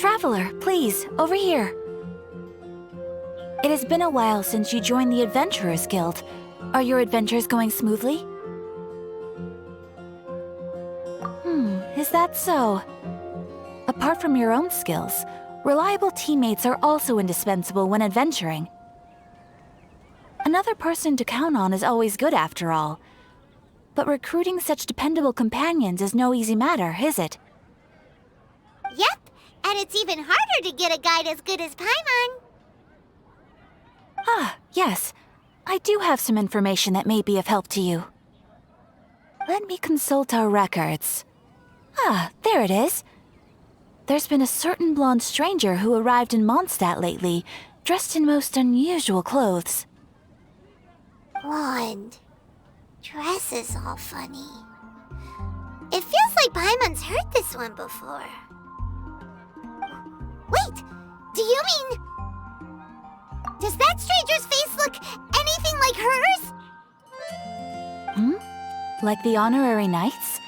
Traveler, please, over here. It has been a while since you joined the Adventurers Guild. Are your adventures going smoothly? Is that so? Apart from your own skills, reliable teammates are also indispensable when adventuring. Another person to count on is always good after all. But recruiting such dependable companions is no easy matter, is it? Yep, and it's even harder to get a guide as good as Paimon. Ah, yes. I do have some information that may be of help to you. Let me consult our records. Ah, there it is. There's been a certain blonde stranger who arrived in Mondstadt lately, dressed in most unusual clothes. Blonde. Dress is all funny. It feels like Paimon's heard this one before. Wait, do you mean... Does that stranger's face look anything like hers? Like the honorary knights?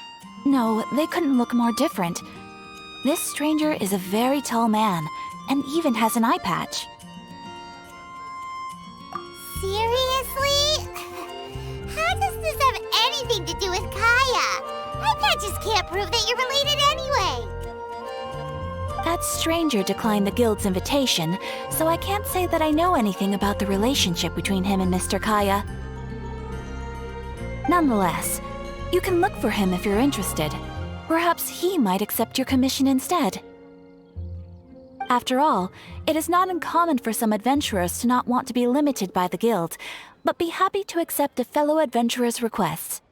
No, they couldn't look more different. This stranger is a very tall man, and even has an eye patch. Seriously? How does this have anything to do with Kaya? Eye patches can't prove that you're related anyway. That stranger declined the guild's invitation, so I can't say that I know anything about the relationship between him and Mr. Kaya. Nonetheless, you can look for him if you're interested. Perhaps he might accept your commission instead. After all, it is not uncommon for some adventurers to not want to be limited by the guild, but be happy to accept a fellow adventurer's requests.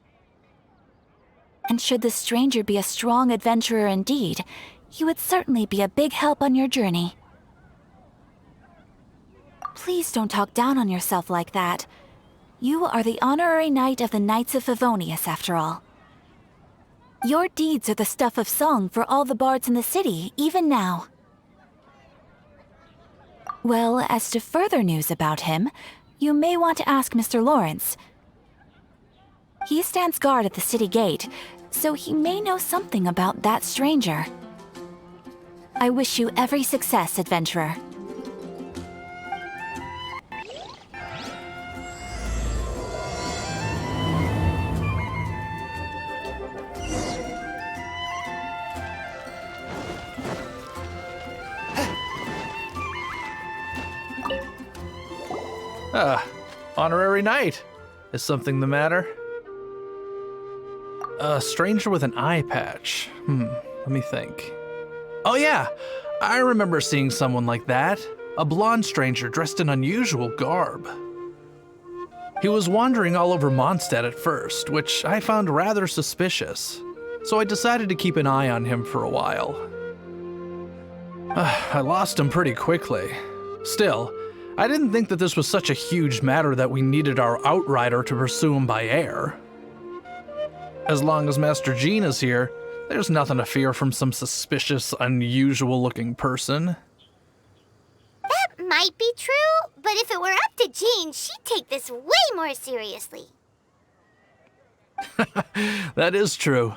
And should the stranger be a strong adventurer indeed, he would certainly be a big help on your journey. Please don't talk down on yourself like that. You are the honorary knight of the Knights of Favonius, after all. Your deeds are the stuff of song for all the bards in the city, even now. Well, as to further news about him, you may want to ask Mr. Lawrence. He stands guard at the city gate, so he may know something about that stranger. I wish you every success, adventurer. Honorary knight. Is something the matter? A stranger with an eye patch. Let me think. Oh yeah, I remember seeing someone like that. A blonde stranger dressed in unusual garb. He was wandering all over Mondstadt at first, which I found rather suspicious. So I decided to keep an eye on him for a while. I lost him pretty quickly. Still, I didn't think that this was such a huge matter that we needed our outrider to pursue him by air. As long as Master Jean is here, there's nothing to fear from some suspicious, unusual-looking person. That might be true, but if it were up to Jean, she'd take this way more seriously. That is true.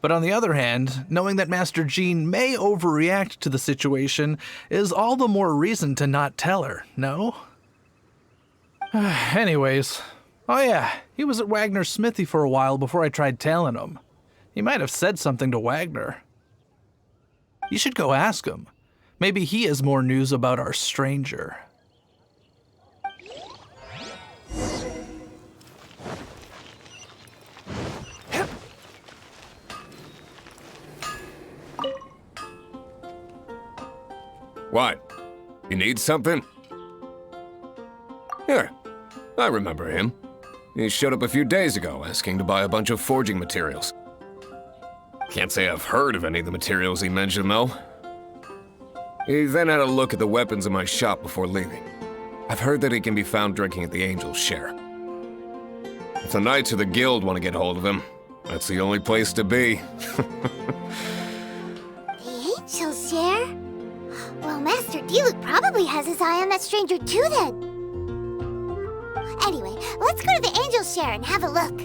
But on the other hand, knowing that Master Jean may overreact to the situation is all the more reason to not tell her, no? Anyways, oh yeah, he was at Wagner's smithy for a while before I tried tailing him. He might have said something to Wagner. You should go ask him. Maybe he has more news about our stranger. What? You need something? Here, I remember him. He showed up a few days ago asking to buy a bunch of forging materials. Can't say I've heard of any of the materials he mentioned, though. He then had a look at the weapons in my shop before leaving. I've heard that he can be found drinking at the Angel's Share. If the Knights of the Guild want to get hold of him, that's the only place to be. The Angel's Share? Well, Master Diluc probably has his eye on that stranger too, then. Anyway, let's go to the Angel's Share and have a look.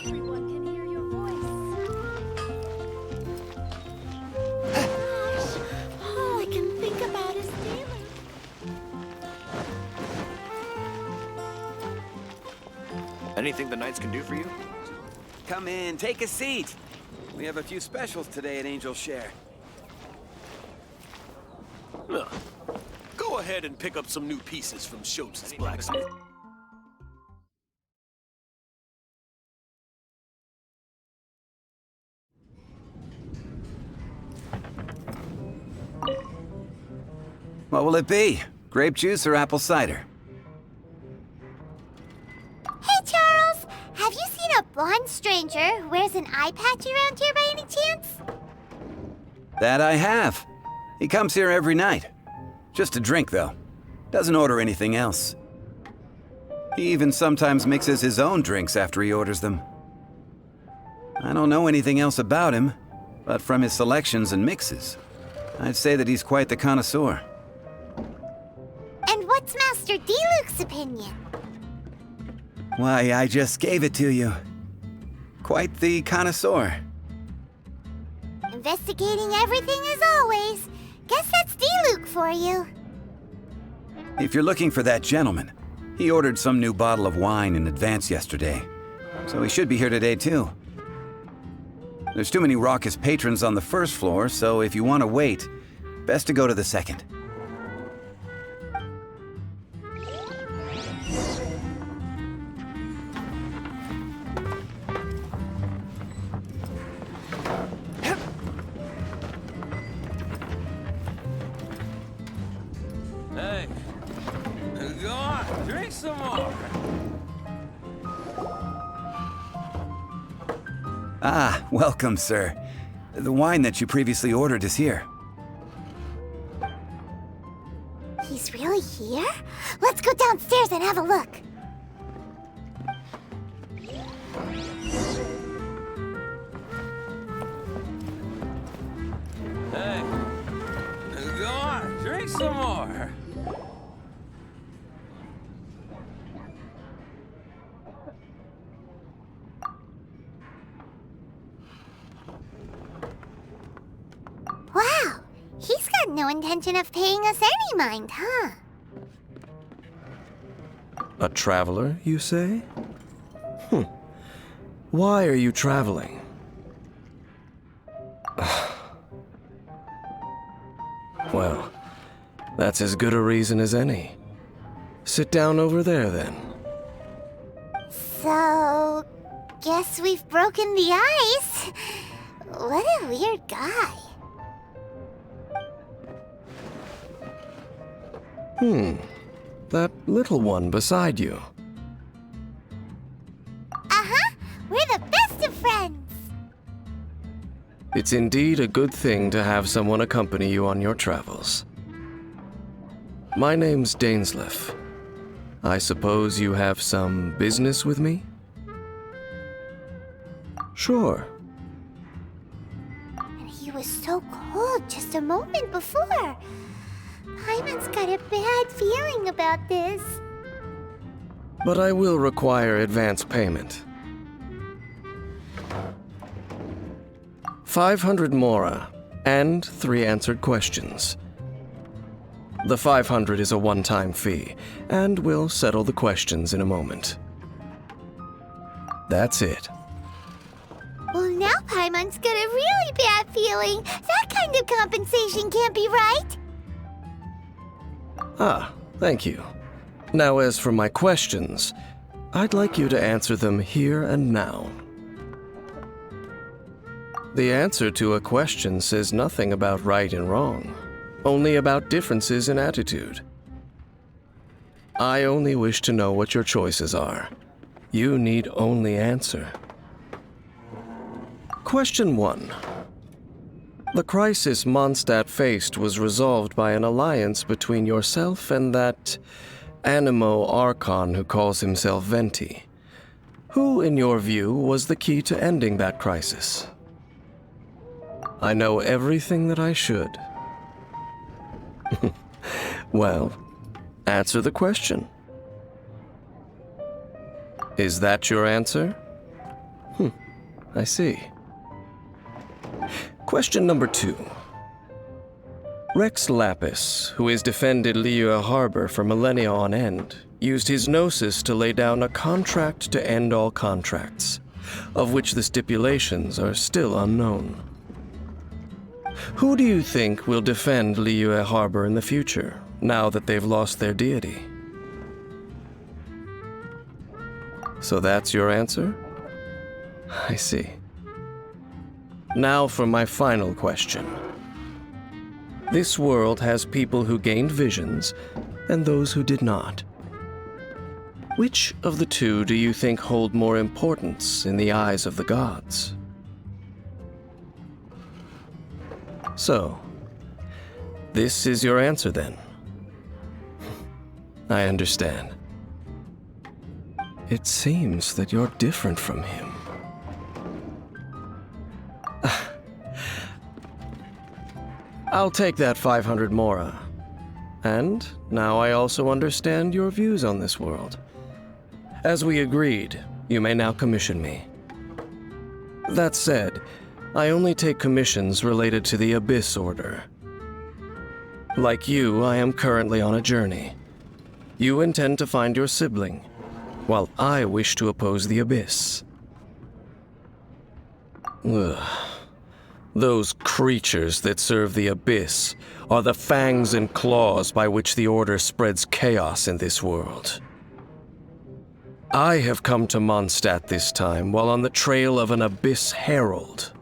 Everyone can hear your voice. Anything the Knights can do for you? Come in, take a seat. We have a few specials today at Angel Share. Go ahead and pick up some new pieces from Schultz's blacksmith. What will it be? Grape juice or apple cider? Hey, Charles! Have you seen a blonde stranger who wears an eye patch around here by any chance? That I have. He comes here every night. Just to drink, though. Doesn't order anything else. He even sometimes mixes his own drinks after he orders them. I don't know anything else about him, but from his selections and mixes, I'd say that he's quite the connoisseur. And what's Master D-Luke's opinion? Why, I just gave it to you. Quite the connoisseur. Investigating everything as always. Guess that's D-Luke for you. If you're looking for that gentleman, he ordered some new bottle of wine in advance yesterday, so he should be here today too. There's too many raucous patrons on the first floor, so if you want to wait, best to go to the second. Hey, go on, drink some more. Ah, welcome, sir. The wine that you previously ordered is here. He's really here? Let's go downstairs and have a look. Hey, go on, drink some more. Wow, he's got no intention of paying us any mind, huh? A traveler, you say? Why are you traveling? Well, that's as good a reason as any. Sit down over there, then. So, guess we've broken the ice. What a weird guy. That little one beside you. Uh-huh, we're the best of friends. It's indeed a good thing to have someone accompany you on your travels. My name's Dainsleif. I suppose you have some business with me? Sure. And he was so cold just a moment before. Paimon's got a bad feeling about this. But I will require advance payment. 500 mora, and 3 answered questions. The 500 is a one-time fee, and we'll settle the questions in a moment. That's it. Well, now Paimon's got a really bad feeling. That kind of compensation can't be right. Ah, thank you. Now as for my questions, I'd like you to answer them here and now. The answer to a question says nothing about right and wrong, only about differences in attitude. I only wish to know what your choices are. You need only answer. Question 1. The crisis Mondstadt faced was resolved by an alliance between yourself and that Animo Archon who calls himself Venti. Who, in your view, was the key to ending that crisis? I know everything that I should. Well, answer the question. Is that your answer? I see. Question number 2. Rex Lapis, who has defended Liyue Harbor for millennia on end, used his gnosis to lay down a contract to end all contracts, of which the stipulations are still unknown. Who do you think will defend Liyue Harbor in the future, now that they've lost their deity? So that's your answer? I see. Now for my final question. This world has people who gained visions and those who did not. Which of the two do you think hold more importance in the eyes of the gods? So, this is your answer then? I understand. It seems that you're different from him. I'll take that 500 mora. And now I also understand your views on this world. As we agreed, you may now commission me. That said, I only take commissions related to the Abyss Order. Like you, I am currently on a journey. You intend to find your sibling, while I wish to oppose the Abyss. Ugh. Those creatures that serve the Abyss are the fangs and claws by which the Order spreads chaos in this world. I have come to Mondstadt this time while on the trail of an Abyss Herald.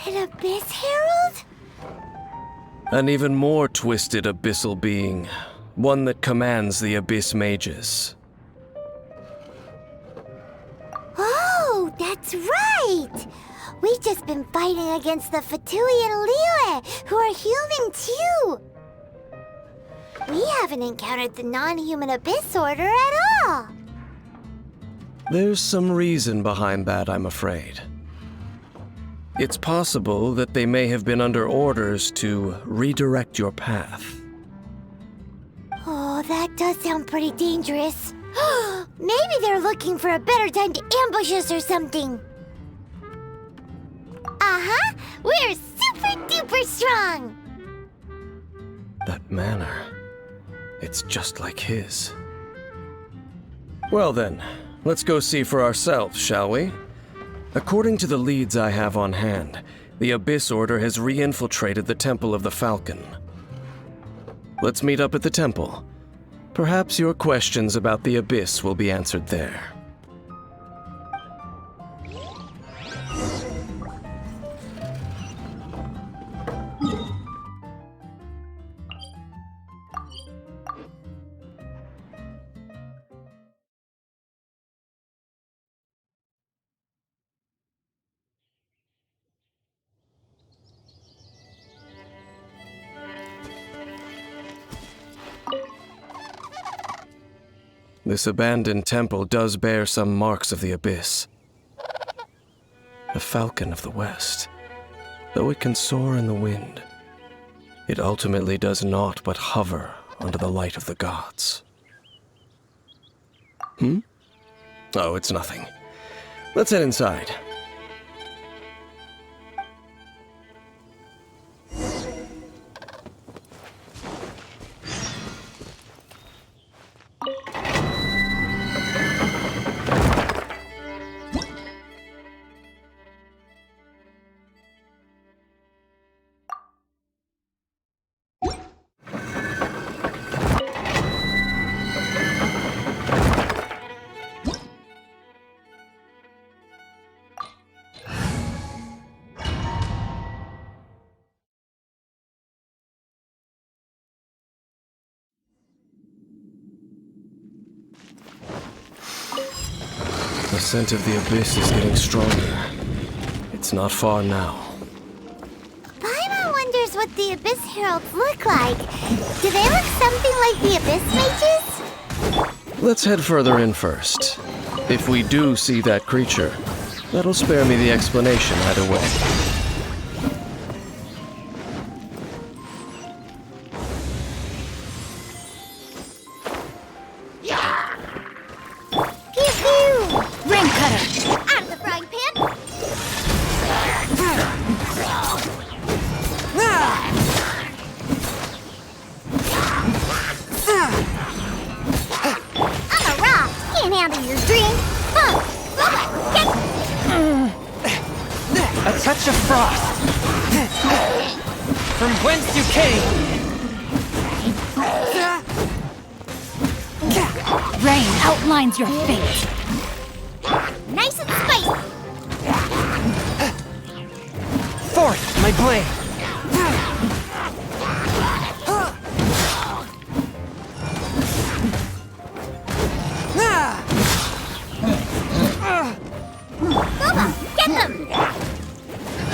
An Abyss Herald? An even more twisted abyssal being, one that commands the Abyss Mages. Oh, that's right! We've just been fighting against the Fatui and Liyue, who are human too! We haven't encountered the non-human Abyss Order at all! There's some reason behind that, I'm afraid. It's possible that they may have been under orders to redirect your path. Oh, that does sound pretty dangerous. Maybe they're looking for a better time to ambush us or something. Uh-huh! We're super duper strong! That manner, it's just like his. Well then, let's go see for ourselves, shall we? According to the leads I have on hand, the Abyss Order has re-infiltrated the Temple of the Falcon. Let's meet up at the temple. Perhaps your questions about the Abyss will be answered there. This abandoned temple does bear some marks of the Abyss. The Falcon of the West, though it can soar in the wind, it ultimately does naught but hover under the light of the gods. Oh, it's nothing. Let's head inside. The scent of the Abyss is getting stronger. It's not far now. Paimon wonders what the Abyss Heralds look like. Do they look something like the Abyss Mages? Let's head further in first. If we do see that creature, that'll spare me the explanation either way. handle your dream. A touch of frost. From whence you came. Rain outlines your fate. Nice and spicy. Forth, my blade. Bubba, get them!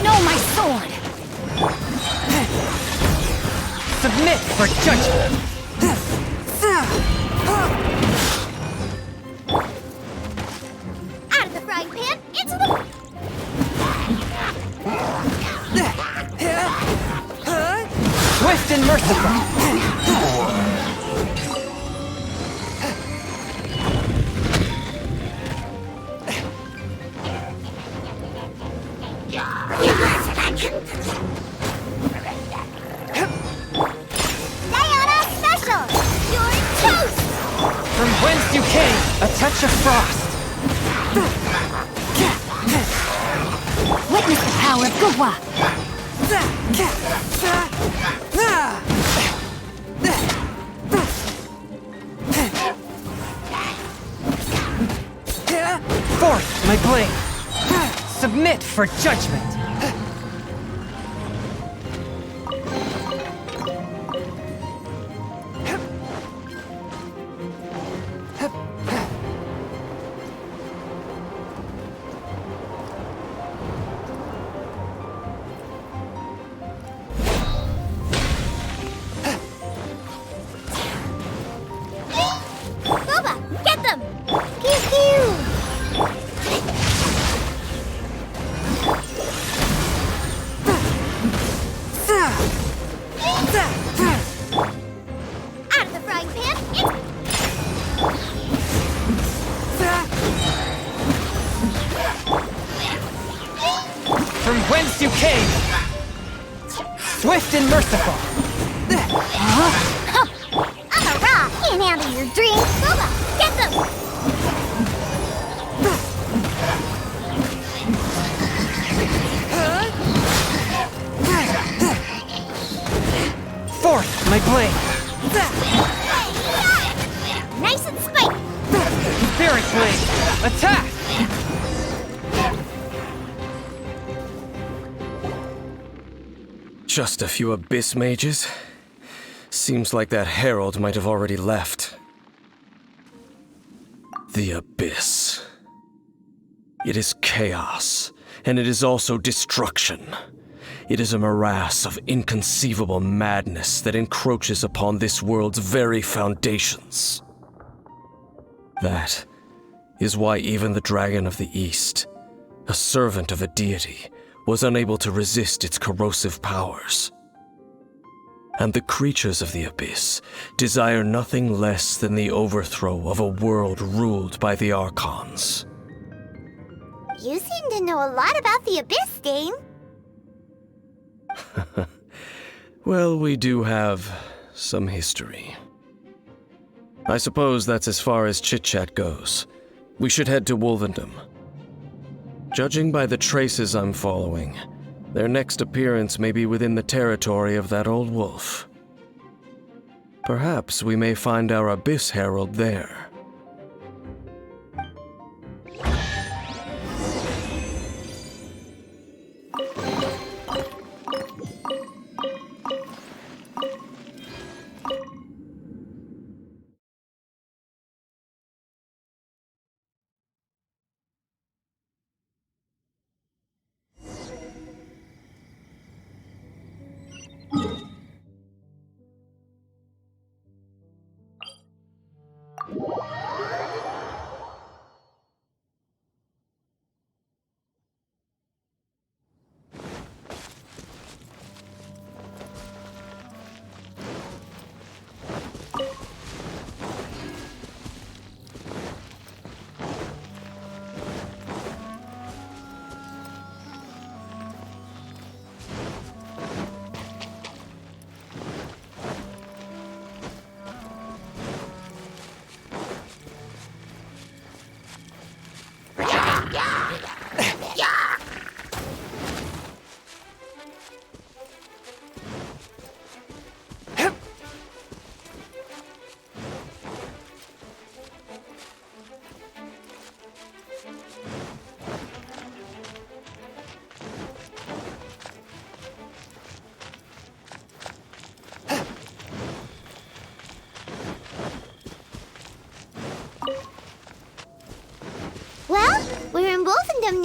No, my sword! Submit for judgment. Out of the frying pan, into the... Swift and merciful. Diana Special! You're toast! From whence you came. A touch of frost. Witness the power of Gugwa! Forth, my blade. Submit for judgment. Bubba, get them! Pew pew! Out of the frying pan, into... From whence you came. Swift and merciful. I'm a rock! Can't handle your dreams! Bubba, get them! Forth, my blade. Nice and spiky! Spirit blade. Attack. Just a few abyss mages? Seems like that herald might have already left. The abyss. It is chaos, and it is also destruction. It is a morass of inconceivable madness that encroaches upon this world's very foundations. That is why even the Dragon of the East, a servant of a deity, was unable to resist its corrosive powers. And the creatures of the abyss desire nothing less than the overthrow of a world ruled by the Archons. You seem to know a lot about the Abyss, Dame. Well, we do have some history. I suppose that's as far as chit-chat goes. We should head to Wolvendom. Judging by the traces I'm following, their next appearance may be within the territory of that old wolf. Perhaps we may find our Abyss Herald there.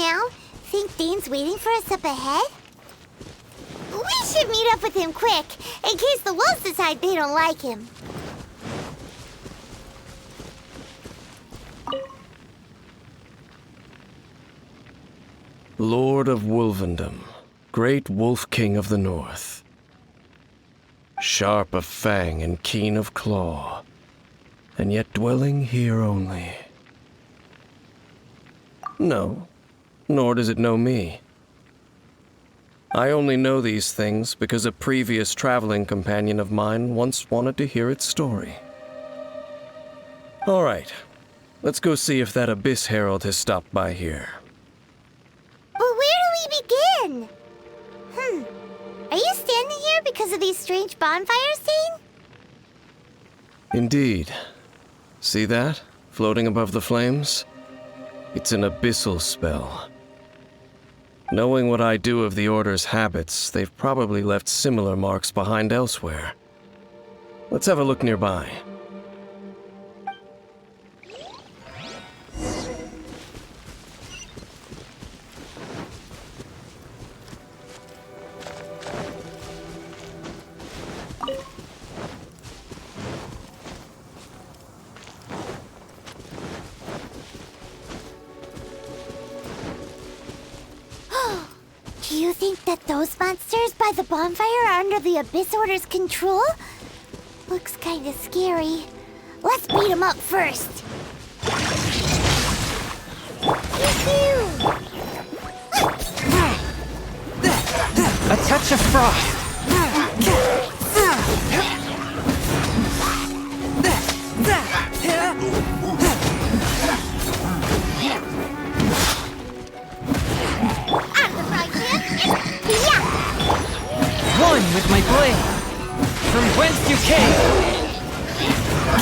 now? Think Dane's waiting for us up ahead? We should meet up with him quick, in case the wolves decide they don't like him. Lord of Wolvendom, great Wolf King of the North. Sharp of fang and keen of claw, and yet dwelling here only. No, nor does it know me. I only know these things because a previous traveling companion of mine once wanted to hear its story. All right, let's go see if that Abyss Herald has stopped by here. But where do we begin? Are you standing here because of these strange bonfires, Dane? Indeed. See that, floating above the flames? It's an abyssal spell. Knowing what I do of the Order's habits, they've probably left similar marks behind elsewhere. Let's have a look nearby. Do you think that those monsters by the bonfire are under the Abyss Order's control? Looks kinda scary. Let's beat them up first. A touch of frost. One with my blade. From whence you came.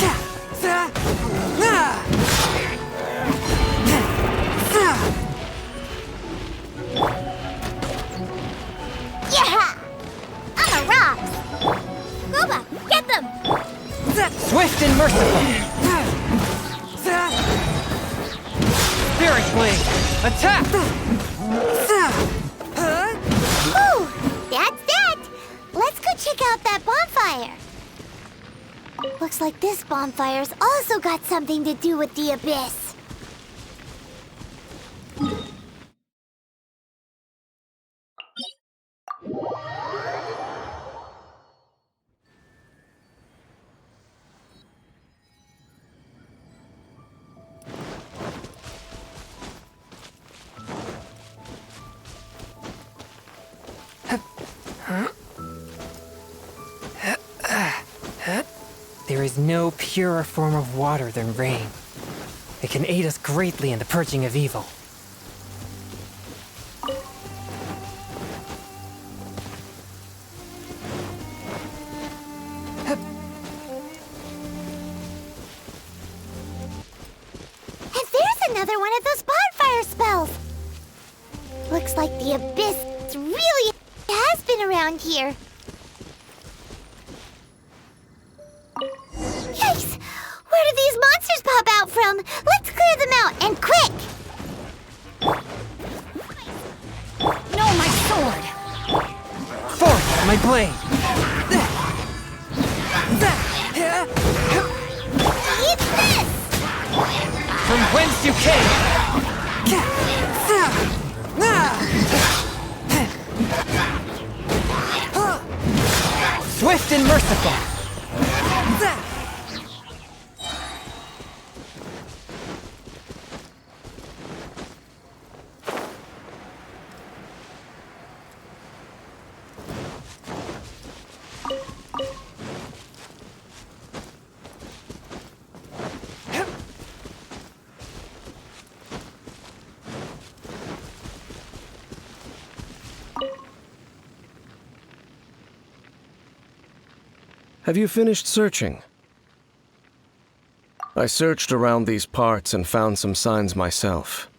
Yeah! On the rocks! Goba, get them! Swift and merciful. Spirit blade. Attack. Whew! That's that! Let's go check out that bonfire. Looks like this bonfire's also got something to do with the Abyss. There is no purer form of water than rain. It can aid us greatly in the purging of evil. And there's another one of those bonfire spells! Looks like the Abyss really has been around here. Yikes! Where do these monsters pop out from? Let's clear them out, and quick! No, my sword! Forth, my blade! It's this! From whence you came! Swift and merciful! Have you finished searching? I searched around these parts and found some signs myself.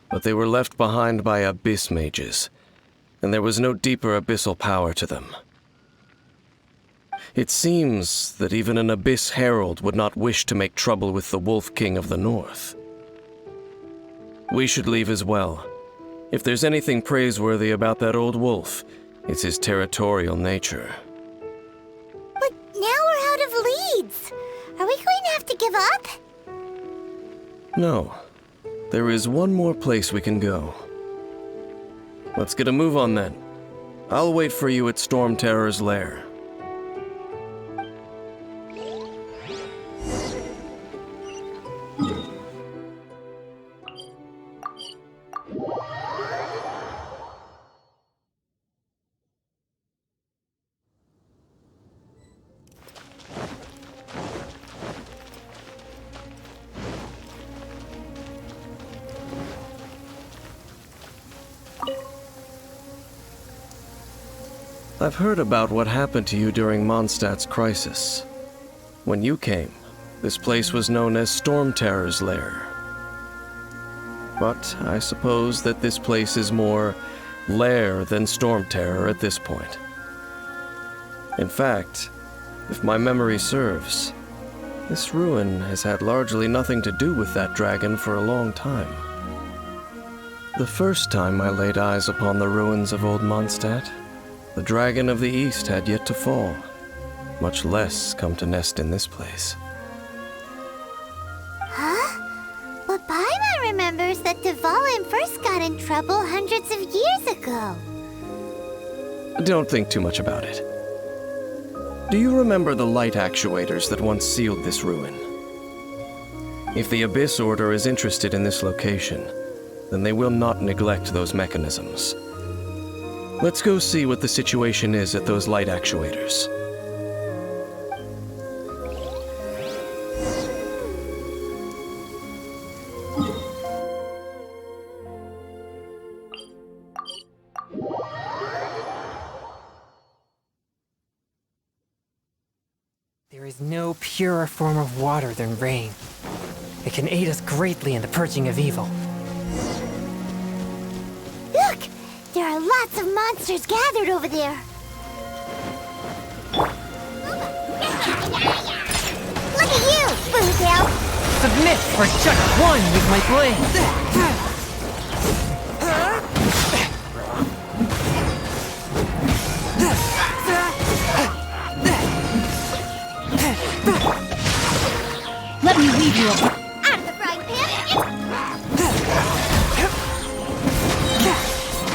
But they were left behind by abyss mages, and there was no deeper abyssal power to them. It seems that even an Abyss Herald would not wish to make trouble with the Wolf King of the North. We should leave as well. If there's anything praiseworthy about that old wolf, it's his territorial nature. But now we're out of leads. Are we going to have to give up? No. There is one more place we can go. Let's get a move on then. I'll wait for you at Storm Terror's lair. I've heard about what happened to you during Mondstadt's crisis. When you came, this place was known as Storm Terror's lair. But I suppose that this place is more lair than Storm Terror at this point. In fact, if my memory serves, this ruin has had largely nothing to do with that dragon for a long time. The first time I laid eyes upon the ruins of Old Mondstadt, the Dragon of the East had yet to fall, much less come to nest in this place. Huh? But Paimon remembers that Dvalin first got in trouble hundreds of years ago. Don't think too much about it. Do you remember the light actuators that once sealed this ruin? If the Abyss Order is interested in this location, then they will not neglect those mechanisms. Let's go see what the situation is at those light actuators. There is no purer form of water than rain. It can aid us greatly in the purging of evil. Look! There are lots of monsters gathered over there. Look at you, Bootail! Submit for just one with my blade! Let me leave you alone. Out of the frying pan!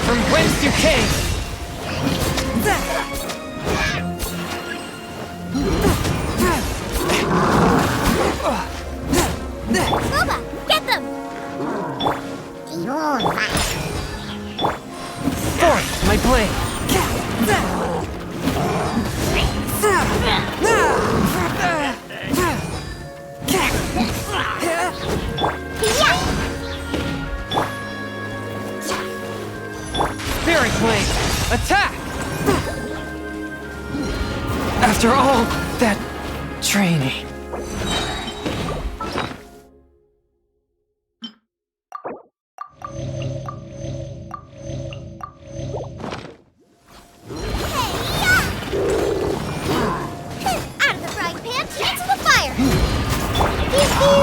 From whence you came! Boba, get them! Forth my blade! Spirit blade! Attack! After all that training. Out of the frying pan, into the fire! Pew-pew!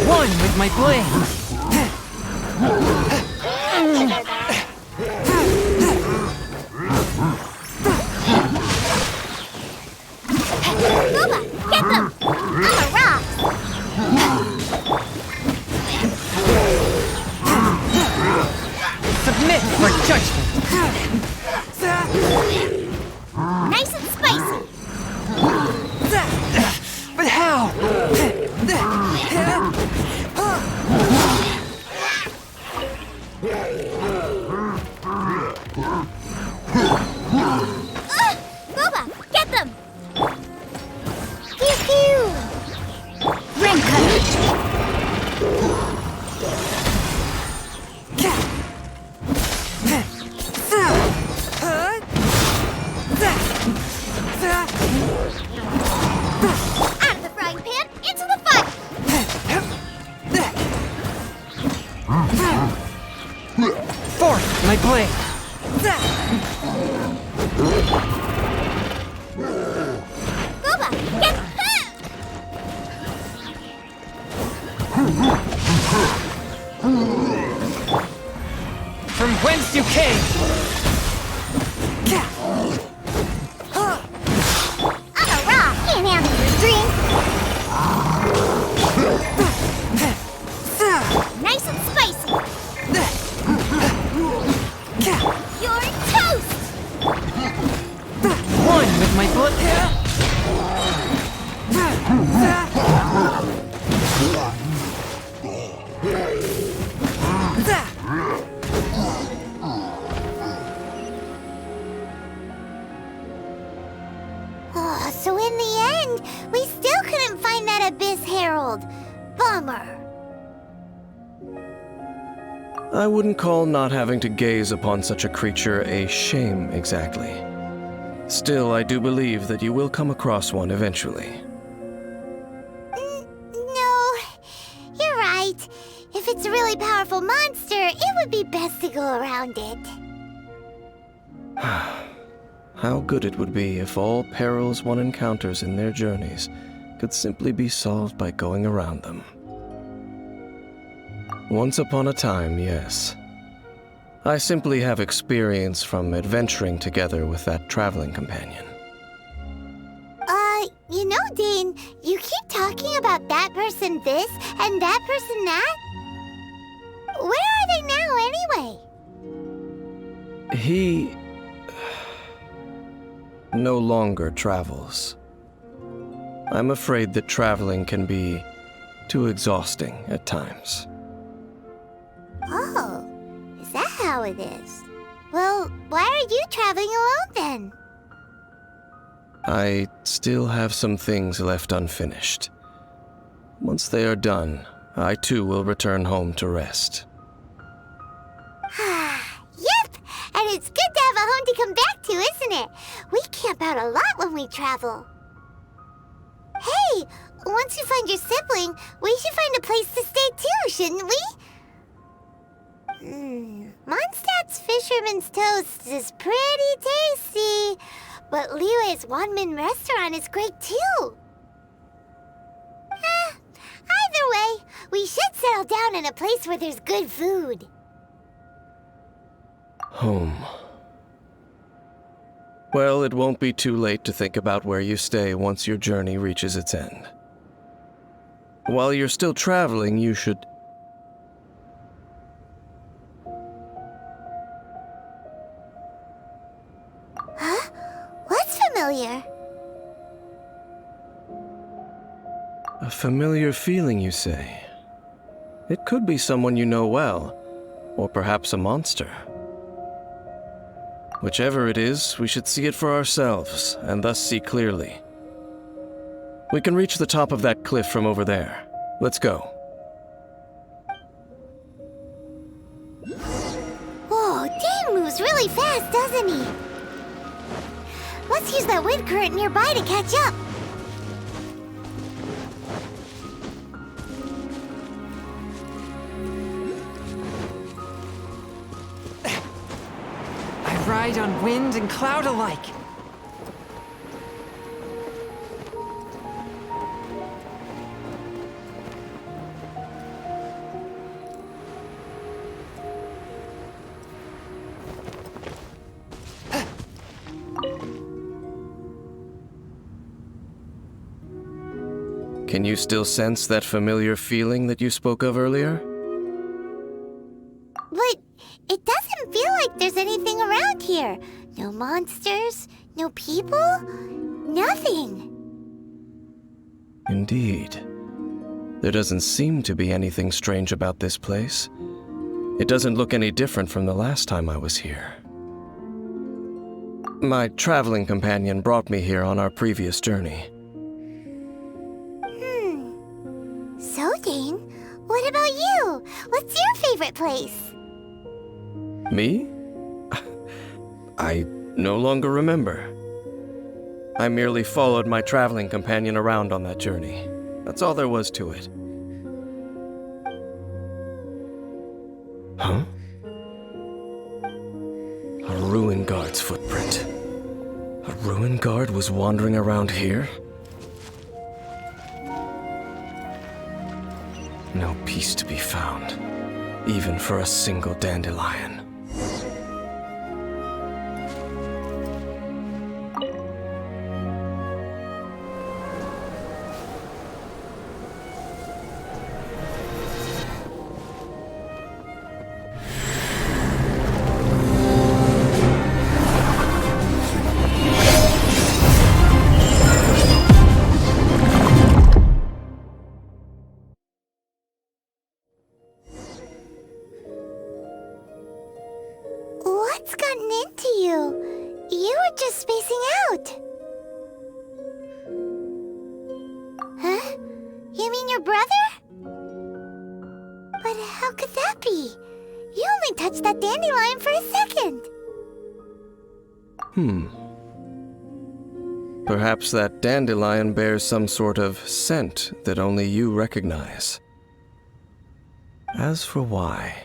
One with my blade! Boba, get them! On the rocks! Submit for judgment! Nice and spicy! But how? Boba, get them! Pew-pew! Ring cutter. Out of the frying pan, into the fire! Forth my blade! Boba, get... okay! I'm a rock! Can't handle your drink! Nice and spicy! You're toast! One with my blood. Oh, so in the end, we still couldn't find that Abyss Herald. Bummer. I wouldn't call not having to gaze upon such a creature a shame exactly. Still, I do believe that you will come across one eventually. No, you're right. If it's a really powerful monster, it would be best to go around it. How good it would be if all perils one encounters in their journeys could simply be solved by going around them. Once upon a time, yes. I simply have experience from adventuring together with that traveling companion. You know, Dane, you keep talking about that person this and that person that. Where are they now, anyway? He no longer travels. I'm afraid that traveling can be too exhausting at times. Oh, is that how it is? Well, why are you traveling alone then? I still have some things left unfinished. Once they are done, I too will return home to rest. Yep, and it's good to have a home to come back to, isn't it? We camp out a lot when we travel. Hey, once you find your sibling, we should find a place to stay too, shouldn't we? Mondstadt's Fisherman's Toast is pretty tasty, but Liyue's Wanmin restaurant is great too. Either way, we should settle down in a place where there's good food. Home. Well, it won't be too late to think about where you stay once your journey reaches its end. While you're still traveling, you should... Huh? What's familiar? A familiar feeling, you say? It could be someone you know well, or perhaps a monster. Whichever it is, we should see it for ourselves, and thus see clearly. We can reach the top of that cliff from over there. Let's go. Whoa, Dane moves really fast, doesn't he? Let's use that wind current nearby to catch up. I ride on wind and cloud alike. Can you still sense that familiar feeling that you spoke of earlier? But it doesn't feel like there's anything around here. No monsters, no people, nothing. Indeed. There doesn't seem to be anything strange about this place. It doesn't look any different from the last time I was here. My traveling companion brought me here on our previous journey. So, Dane, what about you? What's your favorite place? Me? I no longer remember. I merely followed my traveling companion around on that journey. That's all there was to it. Huh? A ruin guard's footprint. A ruin guard was wandering around here? No peace to be found, even for a single dandelion. your brother? But how could that be? You only touched that dandelion for a second. Perhaps that dandelion bears some sort of scent that only you recognize. As for why,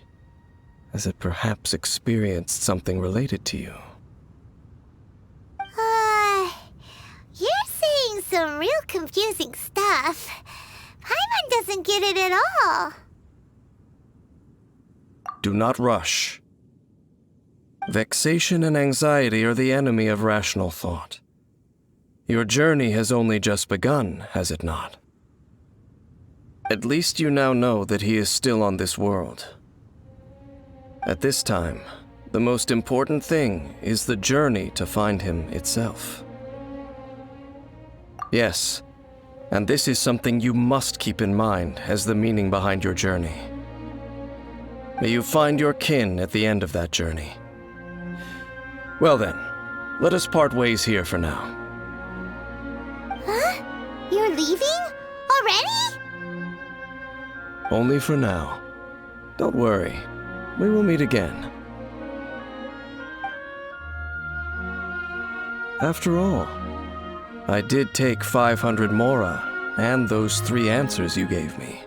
has it perhaps experienced something related to you? You're saying some real confusing stuff. Paimon doesn't get it at all. Do not rush. Vexation and anxiety are the enemy of rational thought. Your journey has only just begun, has it not? At least you now know that he is still on this world. At this time, the most important thing is the journey to find him itself. Yes, and this is something you must keep in mind as the meaning behind your journey. May you find your kin at the end of that journey. Well then, let us part ways here for now. Huh? You're leaving? Already? Only for now. Don't worry, we will meet again. After all, I did take 500 mora and those 3 answers you gave me.